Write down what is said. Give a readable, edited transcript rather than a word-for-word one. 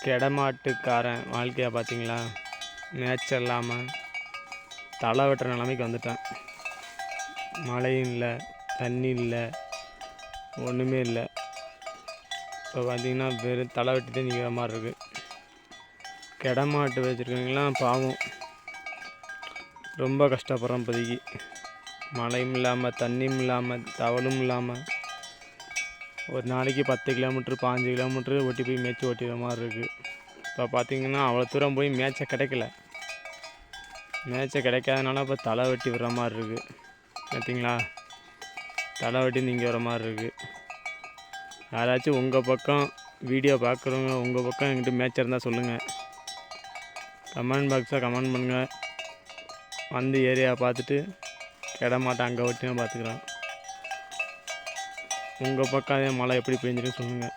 கெடமாட்டுக்காரன் வாழ்க்கையை பார்த்தீங்களா? மேட்ச் இல்லாமல் தலை வெட்டுற நிலைமைக்கு வந்துட்டான். மழையும் இல்லை, தண்ணி இல்லை, ஒன்றுமே இல்லை. இப்போ பார்த்தீங்கன்னா வெறும் தலை வெட்டிட்டு நிற்கிற மாதிரி இருக்குது. கெடமாட்டு வச்சுருக்கவங்களாம் பாவம் ரொம்ப கஷ்டப்படுறோம் இப்போதைக்கு. மழையும் இல்லாமல், தண்ணியும் இல்லாமல், தவளும் இல்லாமல் ஒரு நாளைக்கு 10 கிலோமீட்ரு 15 கிலோமீட்ரு ஓட்டி போய் மேய்ச்சி ஓட்டிடுற மாதிரி இருக்குது. இப்போ பார்த்திங்கன்னா அவ்வளோ தூரம் போய் மேய்ச்ச கிடைக்கல. மேய்ச்ச கிடைக்காதனால இப்போ தலை வெட்டி விடுற மாதிரி இருக்குது. பார்த்தீங்களா? தலை வெட்டி நீங்கள் வர மாதிரி இருக்குது. யாராச்சும் உங்கள் பக்கம் வீடியோ பார்க்குறவங்க உங்கள் பக்கம் எங்கிட்ட மேட்ச் இருந்தால் சொல்லுங்கள். கமெண்ட் பாக்ஸில் கமெண்ட் பண்ணுங்கள். வந்து ஏரியா பார்த்துட்டு கெடமாட்டேன் அங்கே வெட்டினா பார்த்துக்குறோம். உங்கள் பக்கம் அதே மழை எப்படி பெஞ்சிருக்குன்னு சொல்லுங்கள்.